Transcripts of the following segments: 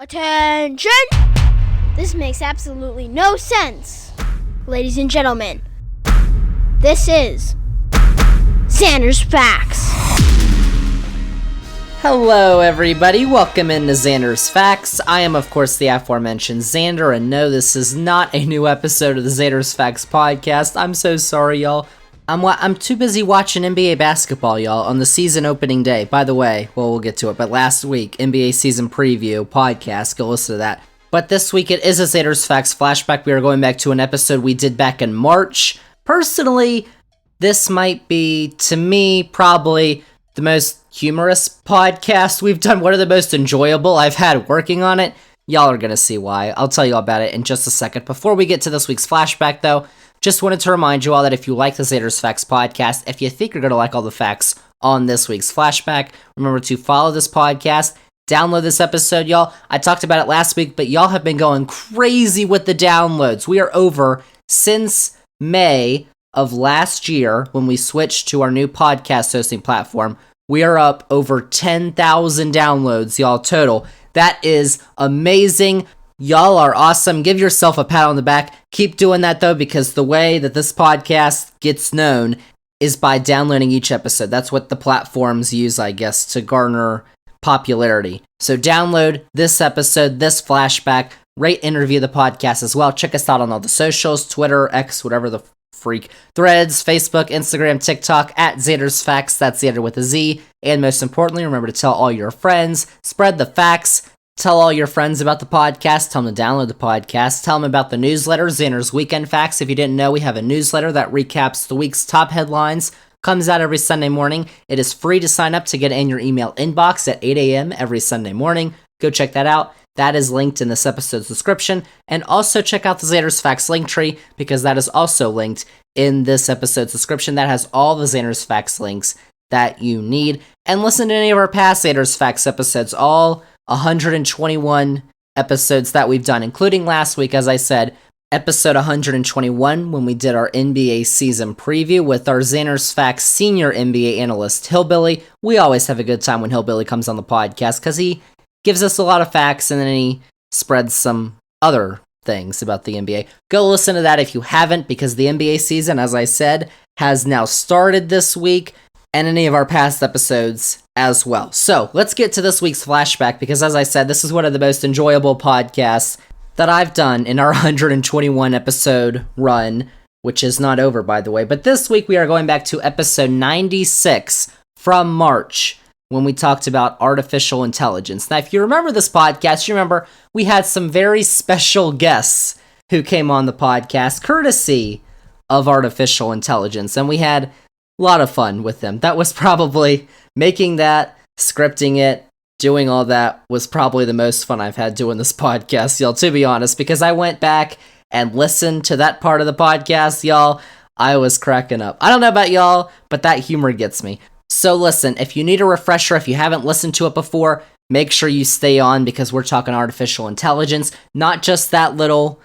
Attention! This makes absolutely no sense. Ladies and gentlemen, this is Zander's Facts. Hello everybody, welcome into Zander's Facts. I am of course the aforementioned Zander, and no, this is not a new episode of the Zander's Facts podcast. I'm so sorry, y'all. I'm too busy watching NBA basketball, y'all, on the season opening day. By the way, well, we'll get to it, but last week, NBA season preview podcast, go listen to that. But this week, it is a Zander's Facts flashback. We are going back to an episode we did back in March. Personally, this might be, to me, probably the most humorous podcast we've done. One of the most enjoyable I've had working on it. Y'all are going to see why. I'll tell you all about it in just a second. Before we get to this week's flashback, though, just wanted to remind you all that if you like the Zander's Facts podcast, if you think you're going to like all the facts on this week's flashback, remember to follow this podcast, download this episode, y'all. I talked about it last week, but y'all have been going crazy with the downloads. We are over since May of last year when we switched to our new podcast hosting platform. We are up over 10,000 downloads, y'all, total. That is amazing. Y'all are awesome. Give yourself a pat on the back. Keep doing that, though, because the way that this podcast gets known is by downloading each episode. That's what the platforms use, I guess, to garner popularity. So download this episode, this flashback, rate and review the podcast as well. Check us out on all the socials, Twitter, X, whatever the freak, Threads, Facebook, Instagram, TikTok, at Zander's Facts. That's Zander with a Z. And most importantly, remember to tell all your friends, spread the facts. Tell all your friends about the podcast. Tell them to download the podcast. Tell them about the newsletter, Zander's Weekend Facts. If you didn't know, we have a newsletter that recaps the week's top headlines. Comes out every Sunday morning. It is free to sign up to get in your email inbox at 8 a.m. every Sunday morning. Go check that out. That is linked in this episode's description. And also check out the Zander's Facts link tree, because that is also linked in this episode's description. That has all the Zander's Facts links that you need. And listen to any of our past Zander's Facts episodes, all 121 episodes that we've done, including last week, as I said, episode 121, when we did our NBA season preview with our Zander's Facts senior NBA analyst, Hillbilly. We always have a good time when Hillbilly comes on the podcast, because he gives us a lot of facts, and then he spreads some other things about the NBA. Go listen to that if you haven't, because the NBA season, as I said, has now started this week, and any of our past episodes as well. So, let's get to this week's flashback, because as I said, this is one of the most enjoyable podcasts that I've done in our 121 episode run, which is not over, by the way. But this week, we are going back to episode 96 from March, when we talked about artificial intelligence. Now, if you remember this podcast, you remember we had some very special guests who came on the podcast, courtesy of artificial intelligence, and we had a lot of fun with them. That was probably, making that, scripting it, doing all that was probably the most fun I've had doing this podcast, y'all, to be honest, because I went back and listened to that part of the podcast, y'all. I was cracking up. I don't know about y'all, but that humor gets me. So listen, if you need a refresher, if you haven't listened to it before, make sure you stay on, because we're talking artificial intelligence, not just that little,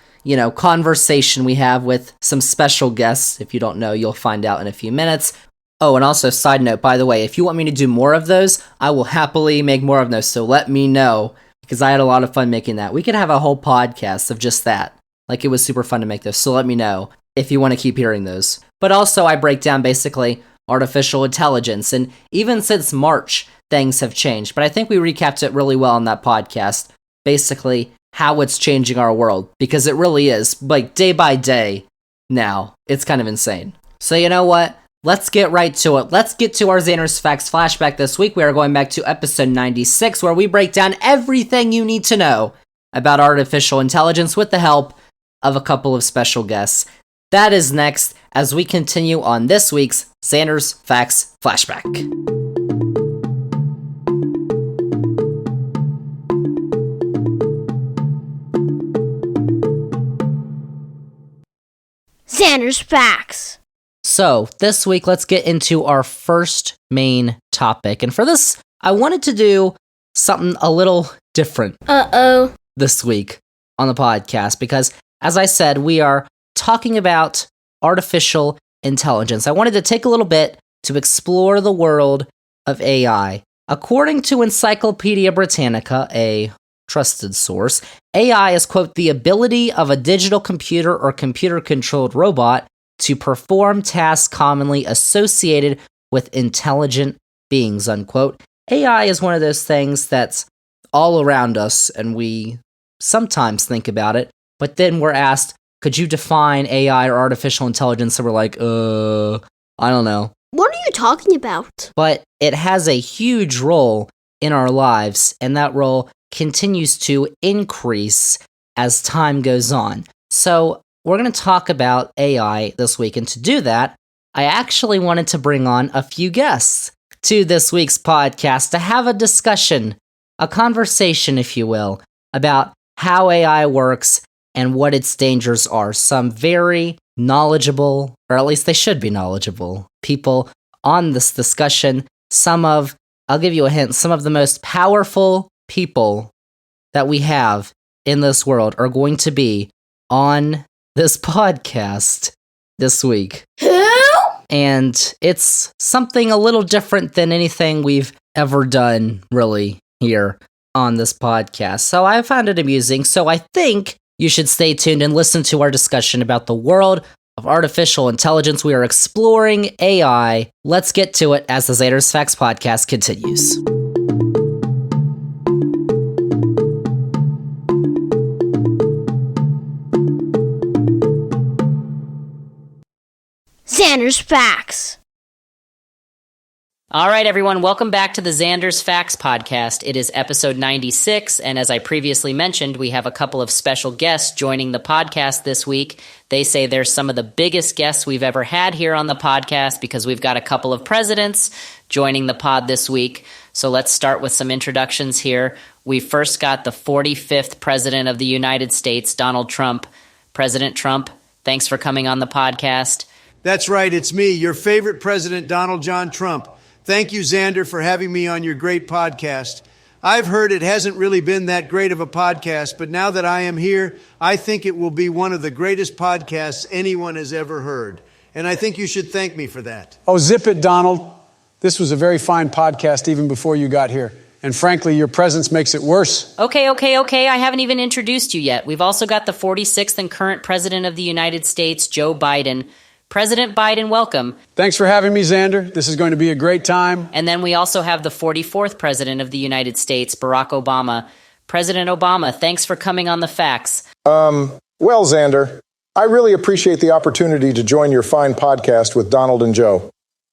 conversation we have with some special guests. If you don't know, you'll find out in a few minutes. Oh, and also, side note, by the way, if you want me to do more of those, I will happily make more of those, so let me know, because I had a lot of fun making that. We could have a whole podcast of just that. Like, it was super fun to make those, so let me know if you want to keep hearing those. But also, I break down, basically, artificial intelligence, and even since March, things have changed, but I think we recapped it really well on that podcast, basically, how it's changing our world, because it really is, like, day by day now. It's kind of insane. So you know what? Let's get right to it. Let's get to our Zander's Facts flashback this week. We are going back to episode 96, where we break down everything you need to know about artificial intelligence with the help of a couple of special guests. That is next as we continue on this week's Zander's Facts flashback. Zander's Facts. So, this week, let's get into our first main topic. And for this, I wanted to do something a little different this week on the podcast, because, as I said, we are talking about artificial intelligence. I wanted to take a little bit to explore the world of AI. According to Encyclopedia Britannica, a trusted source. AI is, quote, the ability of a digital computer or computer-controlled robot to perform tasks commonly associated with intelligent beings, unquote. AI is one of those things that's all around us, and we sometimes think about it, but then we're asked, could you define AI or artificial intelligence? And we're like, I don't know. What are you talking about? But it has a huge role in our lives, and that role continues to increase as time goes on. So we're going to talk about AI this week, and to do that, I actually wanted to bring on a few guests to this week's podcast to have a discussion, a conversation, if you will, about how AI works and what its dangers are. Some very knowledgeable, or at least they should be knowledgeable, people on this discussion. I'll give you a hint, some of the most powerful people that we have in this world are going to be on this podcast this week. Who? And it's something a little different than anything we've ever done, really, here on this podcast. So I found it amusing. So I think you should stay tuned and listen to our discussion about the world of artificial intelligence. We are exploring AI. Let's get to it as the Zander's Facts podcast continues. Zander's Facts. All right, everyone, welcome back to the Zander's Facts podcast. It is episode 96, and as I previously mentioned, we have a couple of special guests joining the podcast this week. They say they're some of the biggest guests we've ever had here on the podcast because we've got a couple of presidents joining the pod this week. So let's start with some introductions here. We first got the 45th president of the United States, Donald Trump. President Trump, thanks for coming on the podcast. That's right, it's me, your favorite president, Donald John Trump. Thank you, Zander, for having me on your great podcast. I've heard it hasn't really been that great of a podcast, but now that I am here, I think it will be one of the greatest podcasts anyone has ever heard. And I think you should thank me for that. Oh, zip it, Donald. This was a very fine podcast even before you got here. And frankly, your presence makes it worse. Okay. I haven't even introduced you yet. We've also got the 46th and current president of the United States, Joe Biden. President Biden, welcome. Thanks for having me, Zander. This is going to be a great time. And then we also have the 44th president of the United States, Barack Obama. President Obama, thanks for coming on the Facts. Well, Zander, I really appreciate the opportunity to join your fine podcast with Donald and Joe.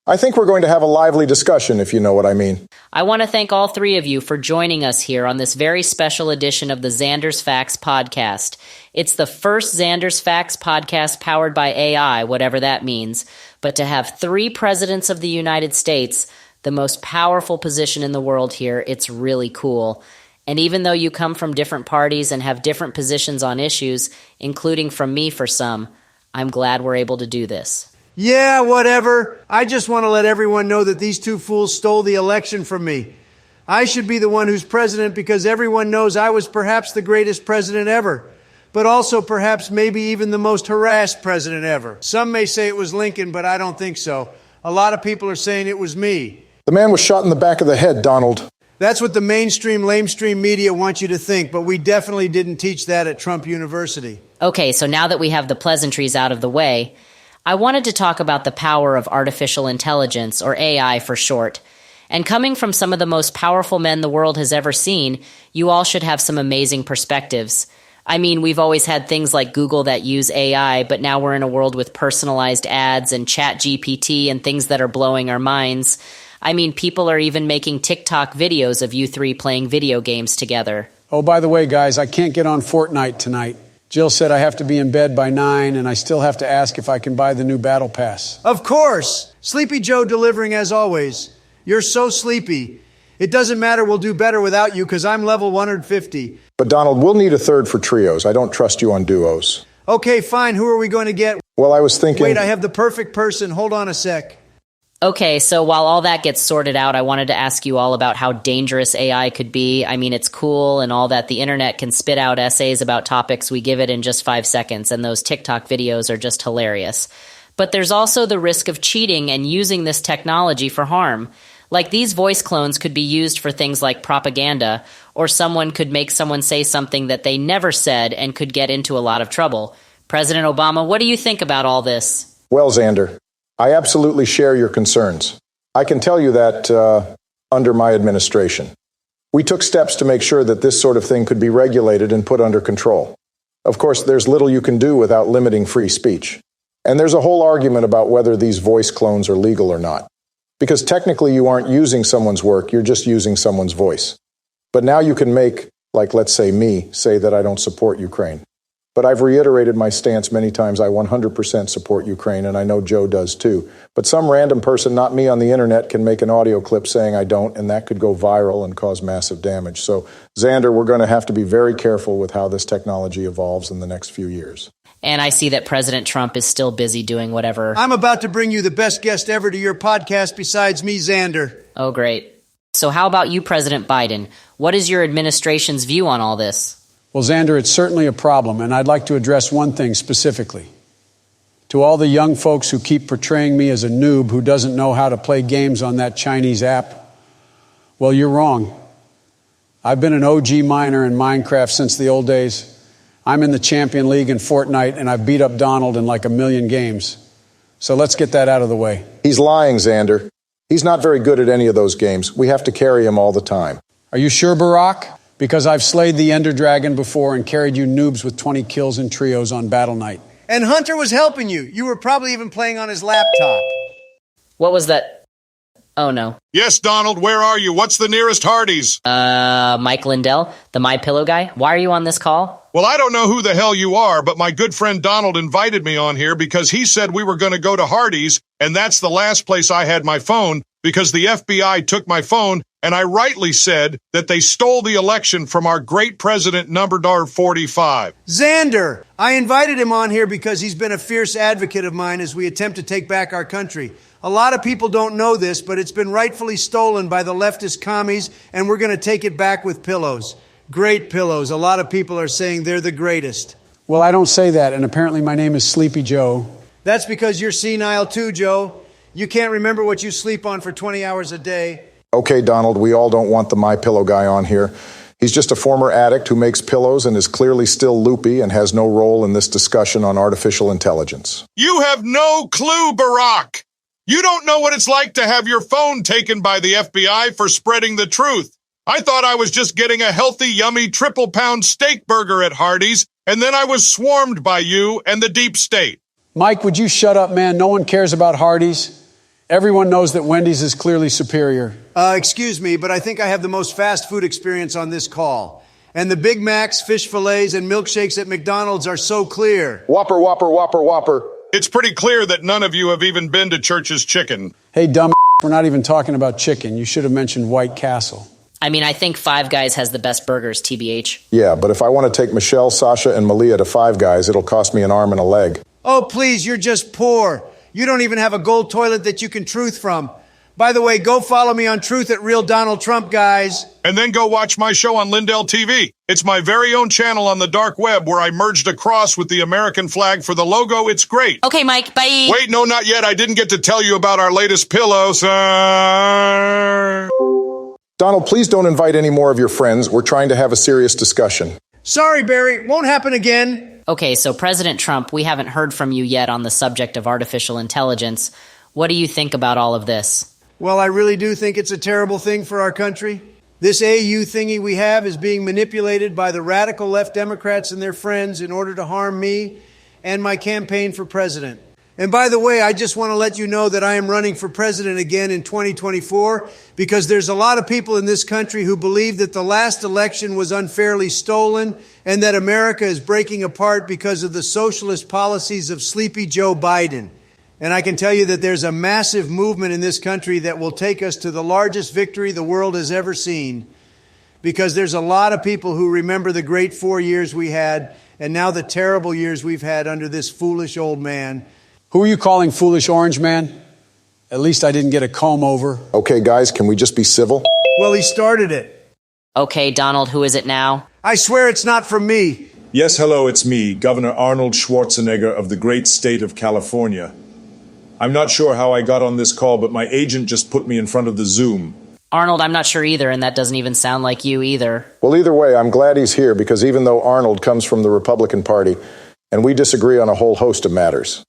I think we're going to have a lively discussion, if you know what I mean. I want to thank all three of you for joining us here on this very special edition of the Zander's Facts podcast. It's the first Zander's Facts podcast powered by AI, whatever that means. But to have three presidents of the United States, the most powerful position in the world here, it's really cool. And even though you come from different parties and have different positions on issues, including from me for some, I'm glad we're able to do this. Yeah, whatever. I just want to let everyone know that these two fools stole the election from me. I should be the one who's president because everyone knows I was perhaps the greatest president ever, but also perhaps maybe even the most harassed president ever. Some may say it was Lincoln, but I don't think so. A lot of people are saying it was me. The man was shot in the back of the head, Donald. That's what the mainstream, lamestream media want you to think, but we definitely didn't teach that at Trump University. Okay, so now that we have the pleasantries out of the way, I wanted to talk about the power of artificial intelligence, or AI for short. And coming from some of the most powerful men the world has ever seen, you all should have some amazing perspectives. I mean, we've always had things like Google that use AI, but now we're in a world with personalized ads and ChatGPT and things that are blowing our minds. I mean, people are even making TikTok videos of you three playing video games together. Oh, by the way, guys, I can't get on Fortnite tonight. Jill said I have to be in bed by 9, and I still have to ask if I can buy the new Battle Pass. Of course! Sleepy Joe delivering as always. You're so sleepy. It doesn't matter, we'll do better without you because I'm level 150. But Donald, we'll need a third for trios. I don't trust you on duos. Okay, fine. Who are we going to get? Well, I was thinking... Wait, I have the perfect person. Hold on a sec. Okay, so while all that gets sorted out, I wanted to ask you all about how dangerous AI could be. I mean, it's cool and all that the internet can spit out essays about topics we give it in just 5 seconds, and those TikTok videos are just hilarious. But there's also the risk of cheating and using this technology for harm. Like these voice clones could be used for things like propaganda, or someone could make someone say something that they never said and could get into a lot of trouble. President Obama, what do you think about all this? Well, Zander, I absolutely share your concerns. I can tell you that under my administration, we took steps to make sure that this sort of thing could be regulated and put under control. Of course, there's little you can do without limiting free speech. And there's a whole argument about whether these voice clones are legal or not. Because technically you aren't using someone's work, you're just using someone's voice. But now you can make, like let's say me, say that I don't support Ukraine. But I've reiterated my stance many times. I 100% support Ukraine, and I know Joe does too. But some random person, not me on the internet, can make an audio clip saying I don't, and that could go viral and cause massive damage. So, Zander, we're going to have to be very careful with how this technology evolves in the next few years. And I see that President Trump is still busy doing whatever. I'm about to bring you the best guest ever to your podcast besides me, Zander. Oh, great. So how about you, President Biden? What is your administration's view on all this? Well, Zander, it's certainly a problem, and I'd like to address one thing specifically. To all the young folks who keep portraying me as a noob who doesn't know how to play games on that Chinese app, well, you're wrong. I've been an OG miner in Minecraft since the old days. I'm in the Champion League in Fortnite, and I've beat up Donald in like 1 million games. So let's get that out of the way. He's lying, Zander. He's not very good at any of those games. We have to carry him all the time. Are you sure, Barack? Because I've slayed the Ender Dragon before and carried you noobs with 20 kills in trios on Battle Night. And Hunter was helping you. You were probably even playing on his laptop. What was that? Oh, no. Yes, Donald, where are you? What's the nearest Hardee's? Mike Lindell, the MyPillow guy. Why are you on this call? Well, I don't know who the hell you are, but my good friend Donald invited me on here because he said we were going to go to Hardee's, and that's the last place I had my phone because the FBI took my phone, and I rightly said that they stole the election from our great president, number 45. Zander! I invited him on here because he's been a fierce advocate of mine as we attempt to take back our country. A lot of people don't know this, but it's been rightfully stolen by the leftist commies, and we're going to take it back with pillows. Great pillows. A lot of people are saying they're the greatest. Well, I don't say that, and apparently my name is Sleepy Joe. That's because you're senile too, Joe. You can't remember what you sleep on for 20 hours a day. Okay, Donald, we all don't want the MyPillow guy on here. He's just a former addict who makes pillows and is clearly still loopy and has no role in this discussion on artificial intelligence. You have no clue, Barack. You don't know what it's like to have your phone taken by the FBI for spreading the truth. I thought I was just getting a healthy, yummy triple-pound steak burger at Hardee's, and then I was swarmed by you and the deep state. Mike, would you shut up, man? No one cares about Hardee's. Everyone knows that Wendy's is clearly superior. Excuse me, but I think I have the most fast food experience on this call. And the Big Macs, fish fillets, and milkshakes at McDonald's are so clear. Whopper, whopper, whopper, whopper. It's pretty clear that none of you have even been to Church's Chicken. Hey, dumb, we're not even talking about chicken. You should have mentioned White Castle. I mean, I think Five Guys has the best burgers, TBH. Yeah, but if I want to take Michelle, Sasha, and Malia to Five Guys, it'll cost me an arm and a leg. Oh, please, you're just poor. You don't even have a gold toilet that you can truth from. By the way, go follow me on Truth at Real Donald Trump, guys. And then go watch my show on Lindell TV. It's my very own channel on the dark web where I merged a cross with the American flag for the logo. It's great. Okay, Mike, bye. Wait, no, not yet. I didn't get to tell you about our latest pillow, sir. Donald, please don't invite any more of your friends. We're trying to have a serious discussion. Sorry, Barry. Won't happen again. Okay, so President Trump, we haven't heard from you yet on the subject of artificial intelligence. What do you think about all of this? Well, I really do think it's a terrible thing for our country. This AU thingy we have is being manipulated by the radical left Democrats and their friends in order to harm me and my campaign for president. And by the way, I just want to let you know that I am running for president again in 2024 because there's a lot of people in this country who believe that the last election was unfairly stolen and that America is breaking apart because of the socialist policies of Sleepy Joe Biden. And I can tell you that there's a massive movement in this country that will take us to the largest victory the world has ever seen because there's a lot of people who remember the great 4 years we had and now the terrible years we've had under this foolish old man. Who are you calling foolish orange man? At least I didn't get a comb over. Okay, guys, can we just be civil? Well, he started it. Okay, Donald, who is it now? I swear it's not from me. Yes, hello, it's me, Governor Arnold Schwarzenegger of the great state of California. I'm not sure how I got on this call, but my agent just put me in front of the Zoom. Arnold, I'm not sure either, and that doesn't even sound like you either. Well, either way, I'm glad he's here because even though Arnold comes from the Republican Party and we disagree on a whole host of matters,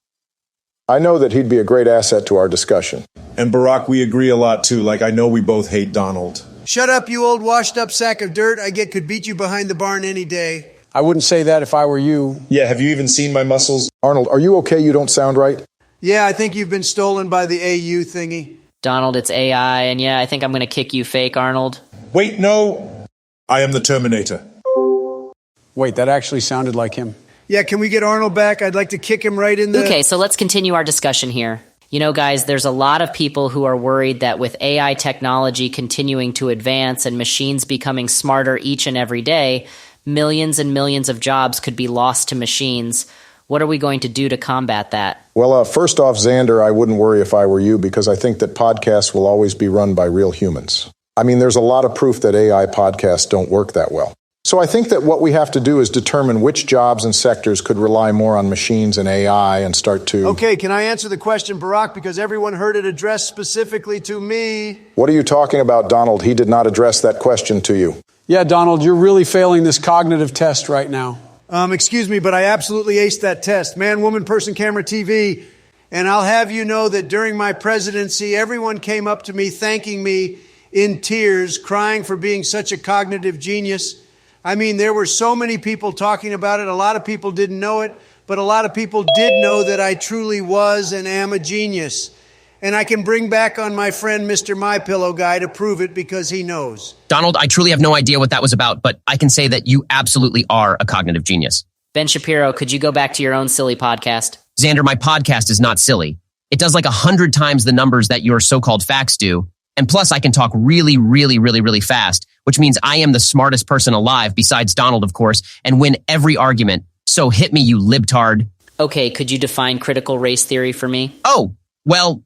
I know that he'd be a great asset to our discussion. And Barack, we agree a lot too. Like, I know we both hate Donald. Shut up, you old washed-up sack of dirt. Could beat you behind the barn any day. I wouldn't say that if I were you. Yeah, have you even seen my muscles? Arnold, are you okay? You don't sound right. Yeah, I think you've been stolen by the AU thingy. Donald, it's AI, and yeah, I think I'm going to kick you fake, Arnold. Wait, no. I am the Terminator. Wait, that actually sounded like him. Yeah, can we get Arnold back? I'd like to kick him right in the... Okay, so let's continue our discussion here. You know, guys, there's a lot of people who are worried that with AI technology continuing to advance and machines becoming smarter each and every day, millions and millions of jobs could be lost to machines. What are we going to do to combat that? Well, first off, Zander, I wouldn't worry if I were you because I think that podcasts will always be run by real humans. I mean, there's a lot of proof that AI podcasts don't work that well. So I think that what we have to do is determine which jobs and sectors could rely more on machines and AI and start to... Okay, can I answer the question, Barack, because everyone heard it addressed specifically to me? What are you talking about, Donald? He did not address that question to you. Yeah, Donald, you're really failing this cognitive test right now. Excuse me, but I absolutely aced that test. Man, woman, person, camera, TV. And I'll have you know that during my presidency, everyone came up to me thanking me in tears, crying for being such a cognitive genius. I mean, there were so many people talking about it. A lot of people didn't know it, but a lot of people did know that I truly was and am a genius. And I can bring back on my friend Mr. My Pillow guy to prove it because he knows. Donald, I truly have no idea what that was about, but I can say that you absolutely are a cognitive genius. Ben Shapiro, could you go back to your own silly podcast? Zander, my podcast is not silly. It does like 100 times the numbers that your so-called facts do. And plus, I can talk really, really, really, really fast, which means I am the smartest person alive, besides Donald, of course, and win every argument. So hit me, you libtard. Okay, could you define critical race theory for me? Oh, well,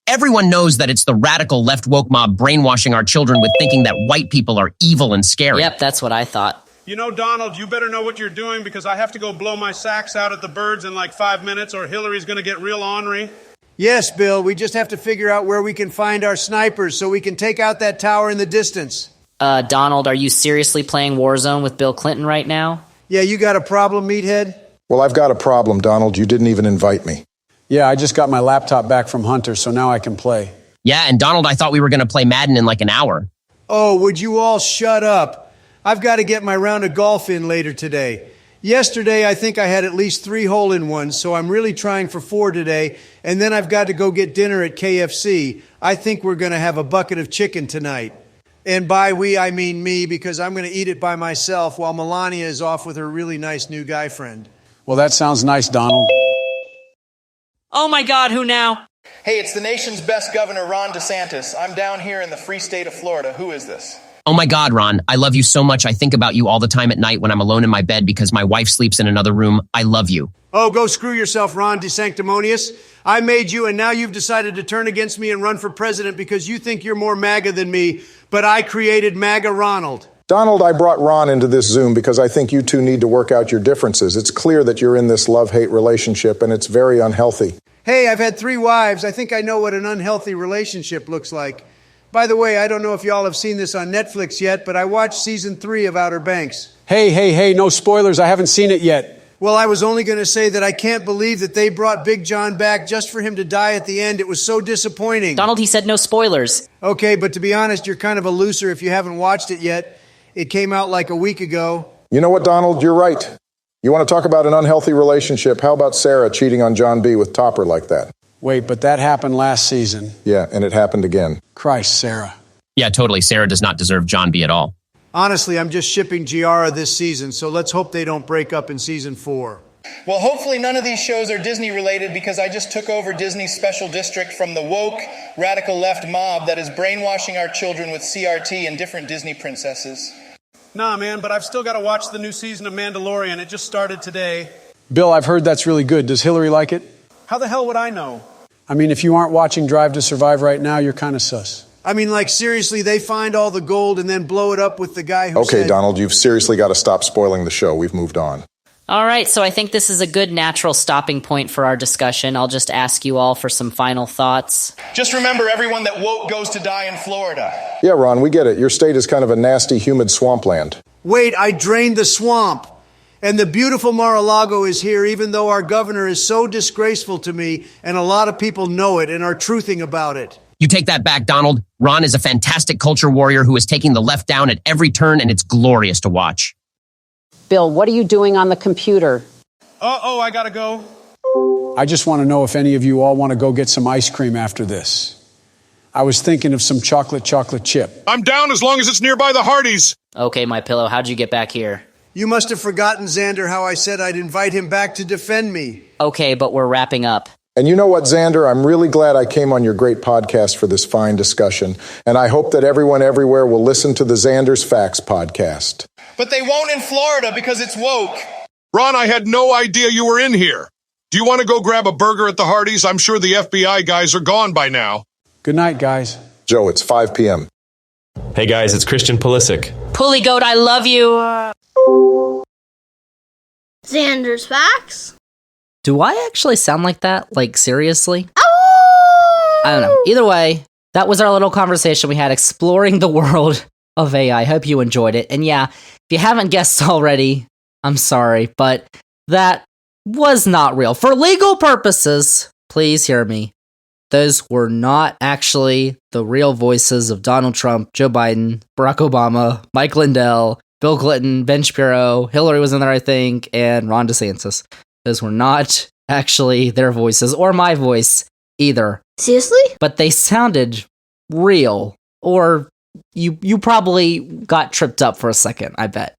everyone knows that it's the radical left woke mob brainwashing our children with thinking that white people are evil and scary. Yep, that's what I thought. You know, Donald, you better know what you're doing because I have to go blow my sacks out at the birds in like 5 minutes or Hillary's going to get real ornery. Yes, Bill, we just have to figure out where we can find our snipers so we can take out that tower in the distance. Donald, are you seriously playing Warzone with Bill Clinton right now? Yeah, you got a problem, meathead? Well, I've got a problem, Donald. You didn't even invite me. Yeah, I just got my laptop back from Hunter, so now I can play. Yeah, and Donald, I thought we were going to play Madden in like an hour. Oh, would you all shut up? I've got to get my round of golf in later today. Yesterday, I think I had at least 3 hole-in-ones, so I'm really trying for 4 today. And then I've got to go get dinner at KFC. I think we're going to have a bucket of chicken tonight. And by we, I mean me, because I'm going to eat it by myself while Melania is off with her really nice new guy friend. Well, that sounds nice, Donald. Oh my God, who now? Hey, it's the nation's best governor, Ron DeSantis. I'm down here in the free state of Florida. Who is this? Oh my God, Ron, I love you so much. I think about you all the time at night when I'm alone in my bed because my wife sleeps in another room. I love you. Oh, go screw yourself, Ron DeSanctimonious. I made you, and now you've decided to turn against me and run for president because you think you're more MAGA than me, but I created MAGA Ronald. Donald, I brought Ron into this Zoom because I think you two need to work out your differences. It's clear that you're in this love-hate relationship, and it's very unhealthy. Hey, I've had 3 wives. I think I know what an unhealthy relationship looks like. By the way, I don't know if y'all have seen this on Netflix yet, but I watched season 3 of Outer Banks. Hey, no spoilers. I haven't seen it yet. Well, I was only going to say that I can't believe that they brought Big John back just for him to die at the end. It was so disappointing. Donald, he said no spoilers. Okay, but to be honest, you're kind of a loser if you haven't watched it yet. It came out like a week ago. You know what, Donald? You're right. You want to talk about an unhealthy relationship? How about Sarah cheating on John B. with Topper like that? Wait, but that happened last season. Yeah, and it happened again. Christ, Sarah. Yeah, totally. Sarah does not deserve John B. at all. Honestly, I'm just shipping Giara this season, so let's hope they don't break up in season 4. Well, hopefully none of these shows are Disney related because I just took over Disney's special district from the woke, radical left mob that is brainwashing our children with CRT and different Disney princesses. Nah, man, but I've still got to watch the new season of Mandalorian. It just started today. Bill, I've heard that's really good. Does Hillary like it? How the hell would I know? I mean, if you aren't watching Drive to Survive right now, you're kind of sus. I mean, like, seriously, they find all the gold and then blow it up with the guy who Okay, said... Donald, you've seriously got to stop spoiling the show. We've moved on. All right, so I think this is a good natural stopping point for our discussion. I'll just ask you all for some final thoughts. Just remember, everyone, that woke goes to die in Florida. Yeah, Ron, we get it. Your state is kind of a nasty, humid swampland. Wait, I drained the swamp. And the beautiful Mar-a-Lago is here, even though our governor is so disgraceful to me, and a lot of people know it and are truthing about it. You take that back, Donald. Ron is a fantastic culture warrior who is taking the left down at every turn, and it's glorious to watch. Bill, what are you doing on the computer? Uh-oh, I gotta go. I just want to know if any of you all want to go get some ice cream after this. I was thinking of some chocolate chip. I'm down as long as it's nearby the Hardys. Okay, my pillow, how'd you get back here? You must have forgotten, Zander, how I said I'd invite him back to defend me. Okay, but we're wrapping up. And you know what, Zander? I'm really glad I came on your great podcast for this fine discussion. And I hope that everyone everywhere will listen to the Zander's Facts podcast. But they won't in Florida because it's woke. Ron, I had no idea you were in here. Do you want to go grab a burger at the Hardys? I'm sure the FBI guys are gone by now. Good night, guys. Joe, it's 5 p.m. Hey guys, it's Christian Pulisic. Pulley Goat, I love you. Zander's Facts? Do I actually sound like that? Like, seriously? Oh! I don't know. Either way, that was our little conversation we had exploring the world of AI. I hope you enjoyed it. And yeah, if you haven't guessed already, I'm sorry, but that was not real. For legal purposes, please hear me. Those were not actually the real voices of Donald Trump, Joe Biden, Barack Obama, Mike Lindell, Bill Clinton, Ben Shapiro, Hillary was in there, I think, and Ron DeSantis. Those were not actually their voices, or my voice either. Seriously? But they sounded real, or you probably got tripped up for a second, I bet.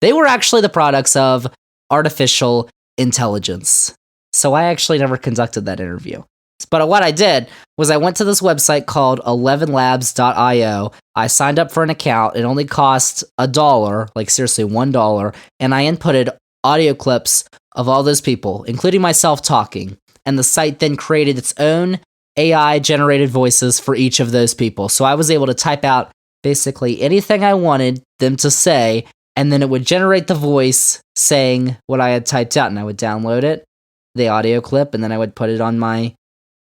They were actually the products of artificial intelligence. So I actually never conducted that interview. But what I did was I went to this website called 11labs.io. I signed up for an account. It only cost $1, like seriously $1, and I inputted audio clips of all those people, including myself talking. And the site then created its own AI-generated voices for each of those people. So I was able to type out basically anything I wanted them to say, and then it would generate the voice saying what I had typed out, and I would download it, the audio clip, and then I would put it on my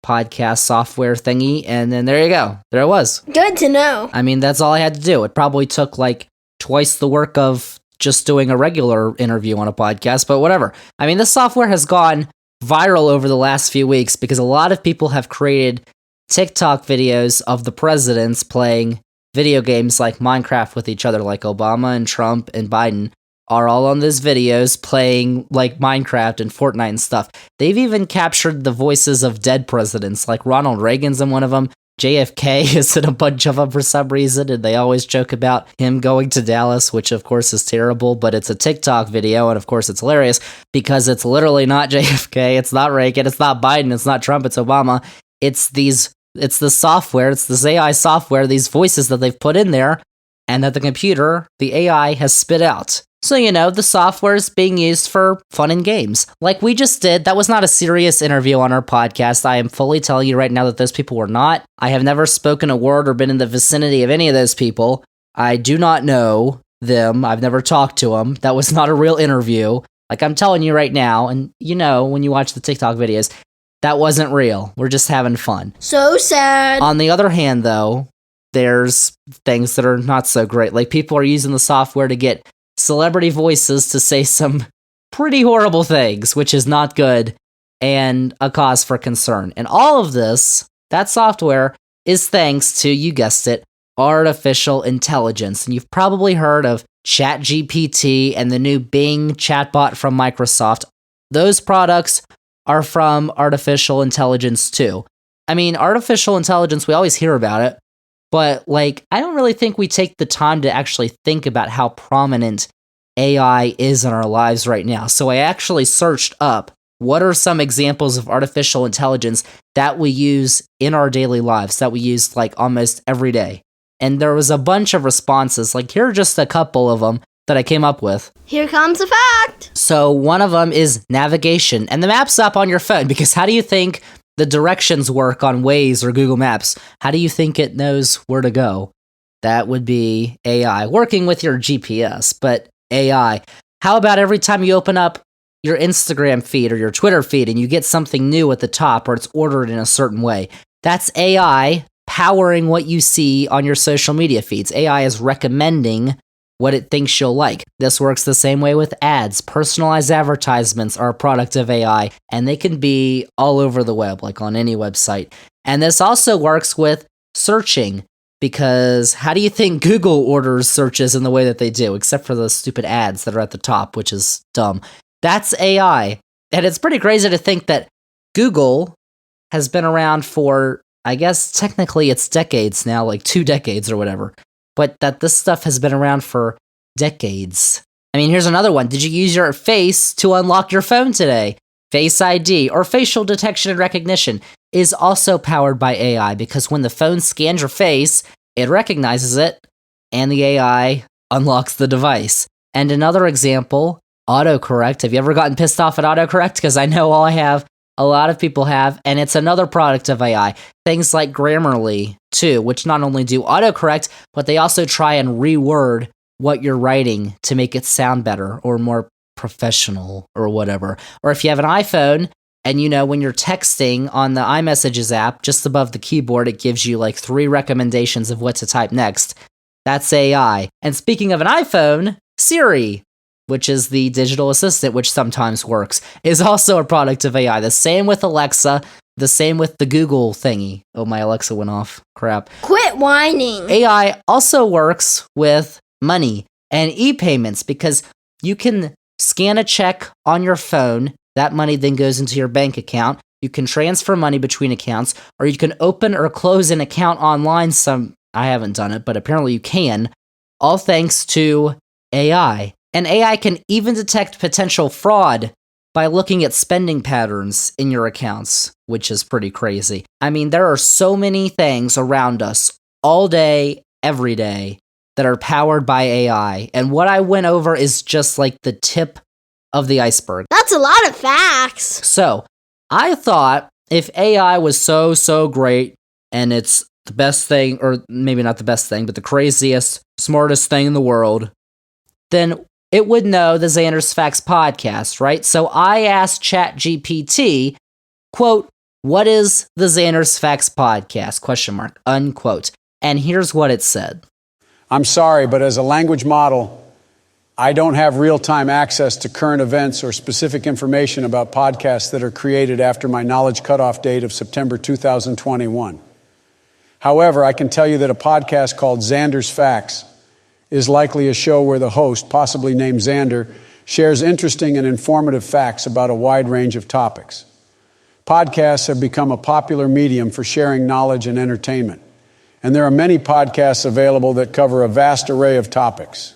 podcast software thingy, and then there you go. There it was. Good to know. I mean, that's all I had to do. It probably took like twice the work of just doing a regular interview on a podcast, but whatever. I mean, this software has gone viral over the last few weeks because a lot of people have created TikTok videos of the presidents playing video games like Minecraft with each other, like Obama and Trump and Biden are all on those videos playing like Minecraft and Fortnite and stuff. They've even captured the voices of dead presidents, like Ronald Reagan's in one of them. JFK is in a bunch of them for some reason, and they always joke about him going to Dallas, which of course is terrible, but it's a TikTok video, and of course it's hilarious because it's literally not JFK, it's not Reagan, it's not Biden, it's not Trump, it's Obama. It's the software, it's this AI software, these voices that they've put in there, and that the computer, the AI, has spit out. So, you know, the software is being used for fun and games. Like we just did, that was not a serious interview on our podcast. I am fully telling you right now that those people were not. I have never spoken a word or been in the vicinity of any of those people. I do not know them. I've never talked to them. That was not a real interview. Like I'm telling you right now, and you know, when you watch the TikTok videos, that wasn't real. We're just having fun. So sad. On the other hand, though, there's things that are not so great. Like people are using the software to get celebrity voices to say some pretty horrible things, which is not good and a cause for concern. And all of this, that software, is thanks to, you guessed it, artificial intelligence. And you've probably heard of ChatGPT and the new Bing chatbot from Microsoft. Those products are from artificial intelligence too. I mean, artificial intelligence, we always hear about it, but like, I don't really think we take the time to actually think about how prominent AI is in our lives right now. So I actually searched up what are some examples of artificial intelligence that we use in our daily lives, that we use like almost every day. And there was a bunch of responses. Like here are just a couple of them that I came up with. Here comes a fact. So one of them is navigation, and the map's up on your phone, because how do you think the directions work on Waze or Google Maps? How do you think it knows where to go? That would be AI, working with your GPS, but AI. How about every time you open up your Instagram feed or your Twitter feed and you get something new at the top or it's ordered in a certain way. That's AI powering what you see on your social media feeds. AI is recommending what it thinks you'll like. This works the same way with ads. Personalized advertisements are a product of AI, and they can be all over the web, like on any website. And this also works with searching, because how do you think Google orders searches in the way that they do, except for the stupid ads that are at the top, which is dumb. That's AI. And it's pretty crazy to think that Google has been around for, I guess technically it's decades now, like 2 decades or whatever, but that this stuff has been around for decades. I mean, here's another one. Did you use your face to unlock your phone today? Face ID or facial detection and recognition is also powered by AI, because when the phone scans your face, it recognizes it and the AI unlocks the device. And another example, autocorrect. Have you ever gotten pissed off at autocorrect? Because I know I have. A lot of people have, and it's another product of AI. Things like Grammarly, too, which not only do autocorrect, but they also try and reword what you're writing to make it sound better or more professional or whatever. Or if you have an iPhone, and you know, when you're texting on the iMessages app, just above the keyboard, it gives you like 3 recommendations of what to type next. That's AI. And speaking of an iPhone, Siri, which is the digital assistant, which sometimes works, is also a product of AI. The same with Alexa, the same with the Google thingy. Oh, my Alexa went off. Crap. Quit whining. AI also works with money and e-payments, because you can scan a check on your phone. That money then goes into your bank account. You can transfer money between accounts, or you can open or close an account online. I haven't done it, but apparently you can, all thanks to AI. And AI can even detect potential fraud by looking at spending patterns in your accounts, which is pretty crazy. I mean, there are so many things around us all day, every day, that are powered by AI. And what I went over is just like the tip of the iceberg. That's a lot of facts. So, I thought if AI was so great and it's the best thing, or maybe not the best thing, but the craziest, smartest thing in the world, then it would know the Zander's Facts podcast, right? So I asked ChatGPT, quote, what is the Zander's Facts podcast, question mark, unquote. And here's what it said. I'm sorry, but as a language model, I don't have real-time access to current events or specific information about podcasts that are created after my knowledge cutoff date of September 2021. However, I can tell you that a podcast called Zander's Facts is likely a show where the host, possibly named Zander, shares interesting and informative facts about a wide range of topics. Podcasts have become a popular medium for sharing knowledge and entertainment, and there are many podcasts available that cover a vast array of topics.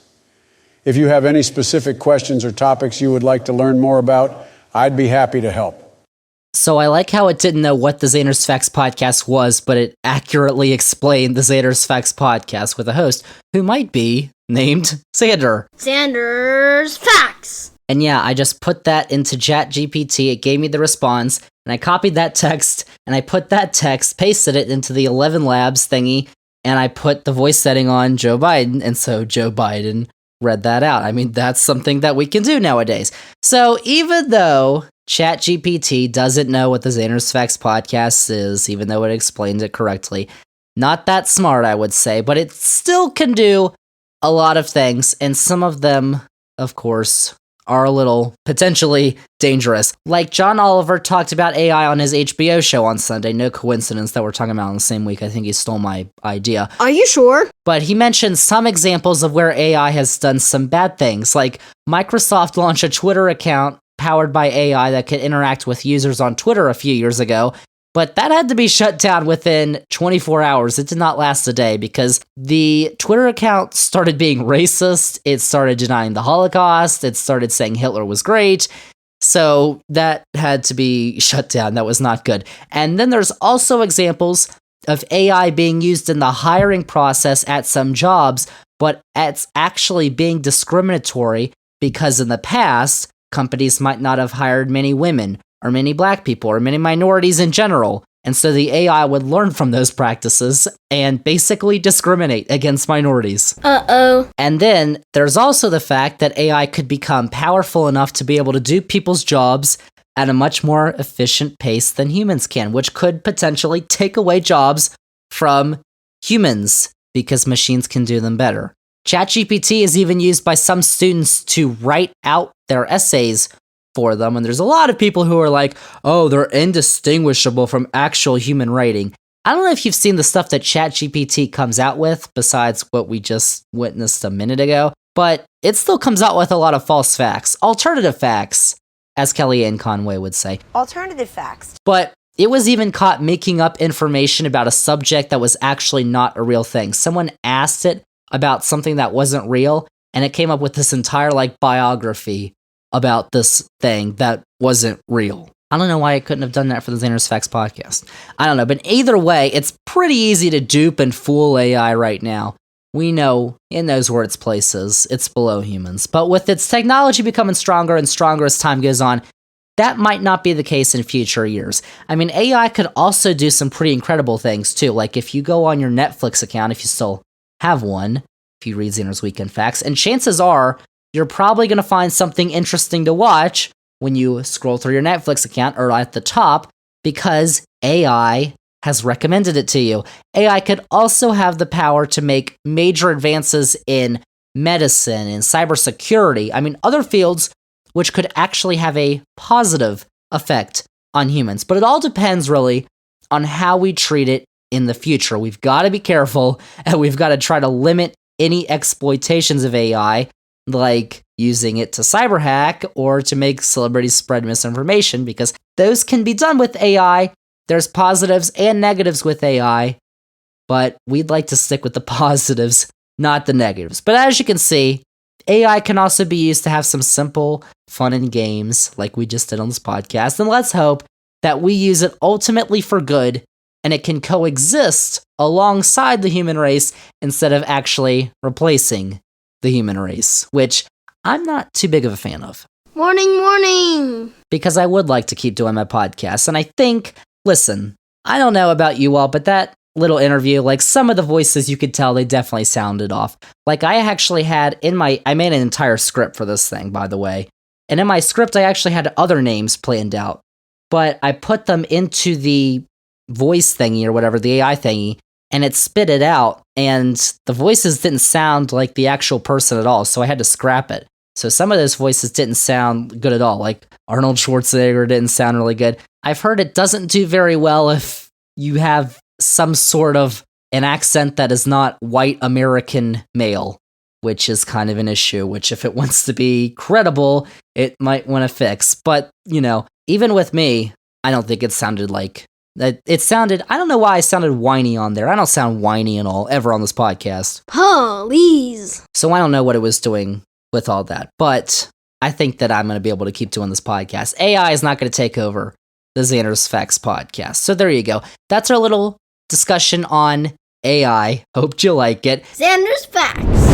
If you have any specific questions or topics you would like to learn more about, I'd be happy to help. So I like how it didn't know what the Zander's Facts podcast was, but it accurately explained the Zander's Facts podcast with a host who might be named Zander. Zander's Facts. And yeah, I just put that into ChatGPT. It gave me the response, and I copied that text, and I put that text, pasted it into the 11 Labs thingy, and I put the voice setting on Joe Biden, and so Joe Biden read that out. I mean, that's something that we can do nowadays. So even though ChatGPT doesn't know what the Zander's Facts podcast is, even though it explained it correctly, not that smart, I would say, but it still can do a lot of things, and some of them, of course, are a little potentially dangerous. Like John Oliver talked about AI on his HBO show on Sunday. No coincidence that we're talking about in the same week. I think he stole my idea. Are you sure? But he mentioned some examples of where AI has done some bad things, like Microsoft launched a Twitter account powered by AI that could interact with users on Twitter a few years ago, but that had to be shut down within 24 hours. It did not last a day because the Twitter account started being racist. It started denying the Holocaust. It started saying Hitler was great. So that had to be shut down. That was not good. And then there's also examples of AI being used in the hiring process at some jobs, but it's actually being discriminatory because in the past, companies might not have hired many women or many black people or many minorities in general And so the AI would learn from those practices and basically discriminate against minorities. Uh-oh. And then there's also the fact that AI could become powerful enough to be able to do people's jobs at a much more efficient pace than humans can, which could potentially take away jobs from humans because machines can do them better. ChatGPT is even used by some students to write out their essays for them, and there's a lot of people who are like, oh, they're indistinguishable from actual human writing. I don't know if you've seen the stuff that ChatGPT comes out with, besides what we just witnessed a minute ago, but it still comes out with a lot of false facts, alternative facts, as Kellyanne Conway would say. Alternative facts. But it was even caught making up information about a subject that was actually not a real thing. Someone asked it about something that wasn't real, and it came up with this entire biography about this thing that wasn't real. I don't know why I couldn't have done that for the Zander's Facts podcast. I don't know, but either way, it's pretty easy to dupe and fool AI right now. We know it knows where its place is. It's below humans. But with its technology becoming stronger and stronger as time goes on, that might not be the case in future years. I mean, AI could also do some pretty incredible things too. Like if you go on your Netflix account, if you still have one, if you read Zander's Weekend Facts, and chances are you're probably going to find something interesting to watch when you scroll through your Netflix account or at the top because AI has recommended it to you. AI could also have the power to make major advances in medicine and cybersecurity. I mean, other fields which could actually have a positive effect on humans. But it all depends really on how we treat it in the future. We've got to be careful and we've got to try to limit any exploitations of AI, like using it to cyber hack or to make celebrities spread misinformation, because those can be done with AI. There's positives and negatives with AI, but we'd like to stick with the positives, not the negatives. But as you can see, AI can also be used to have some simple fun and games like we just did on this podcast. And let's hope that we use it ultimately for good and it can coexist alongside the human race instead of actually replacing the human race, which I'm not too big of a fan of. Morning. Because I would like to keep doing my podcast. And I think, listen, I don't know about you all, but that little interview, some of the voices you could tell they definitely sounded off. I actually had I made an entire script for this thing, by the way. And in my script, I actually had other names planned out. But I put them into the voice thingy or whatever, the AI thingy, and it spit it out. And the voices didn't sound like the actual person at all. So I had to scrap it. So some of those voices didn't sound good at all. Like Arnold Schwarzenegger didn't sound really good. I've heard it doesn't do very well if you have some sort of an accent that is not white American male, which is kind of an issue, which if it wants to be credible, it might want to fix. But, even with me, I don't think it sounded like that. It sounded, I don't know why I sounded whiny on there. I don't sound whiny at all ever on this podcast. Please. So I don't know what it was doing with all that, but I think that I'm going to be able to keep doing this podcast. AI is not going to take over the Zander's Facts podcast. So there you go. That's our little discussion on AI. Hope you like it. Zander's Facts.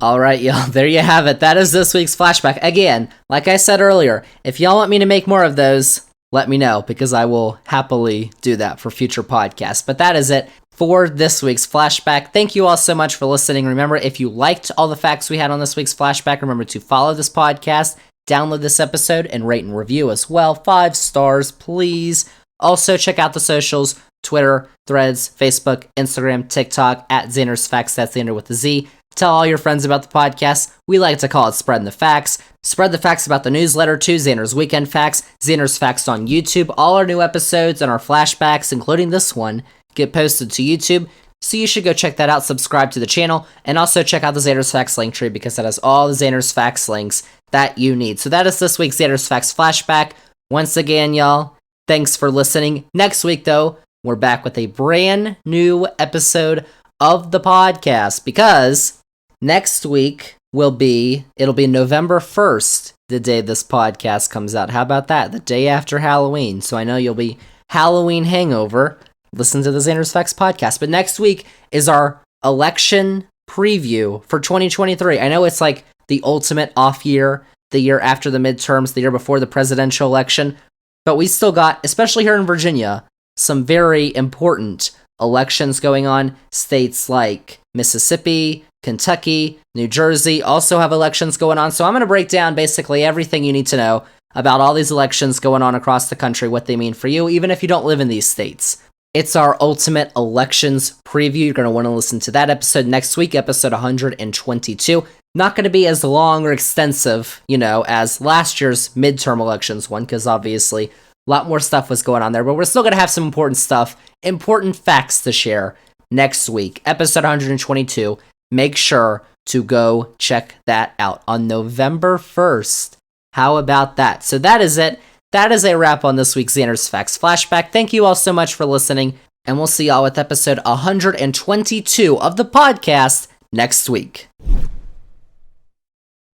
All right, y'all. There you have it. That is this week's Flashback. Again, like I said earlier, if y'all want me to make more of those, let me know, because I will happily do that for future podcasts. But that is it for this week's Flashback. Thank you all so much for listening. Remember, if you liked all the facts we had on this week's Flashback, remember to follow this podcast, download this episode, and rate and review as well. 5 stars, please. Also, check out the socials, Twitter, Threads, Facebook, Instagram, TikTok, at Zander's Facts. That's Zander with a Z. Tell all your friends about the podcast. We like to call it Spreading the Facts. Spread the facts about the newsletter too, Zander's Weekend Facts, Zander's Facts on YouTube. All our new episodes and our flashbacks, including this one, get posted to YouTube. So you should go check that out, subscribe to the channel, and also check out the Zander's Facts link tree because that has all the Zander's Facts links that you need. So that is this week's Zander's Facts Flashback. Once again, y'all, thanks for listening. Next week, though, we're back with a brand new episode of the podcast because next week it'll be November 1st, the day this podcast comes out. How about that? The day after Halloween. So I know you'll be Halloween hangover. Listen to the Zander's Facts podcast. But next week is our election preview for 2023. I know it's like the ultimate off year, the year after the midterms, the year before the presidential election. but we still got, especially here in Virginia, some very important elections going on. States like Mississippi, Kentucky, New Jersey also have elections going on. So I'm going to break down basically everything you need to know about all these elections going on across the country, what they mean for you, even if you don't live in these states. It's our ultimate elections preview. You're going to want to listen to that episode next week, episode 122. Not going to be as long or extensive, as last year's midterm elections one, because obviously a lot more stuff was going on there, but we're still going to have some important stuff, important facts to share next week, episode 122. Make sure to go check that out on November 1st. How about that? So that is it. That is a wrap on this week's Zander's Facts Flashback. Thank you all so much for listening, and we'll see y'all with episode 122 of the podcast next week.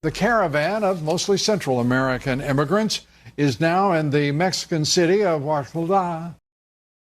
The caravan of mostly Central American immigrants is now in the Mexican city of Oaxaca.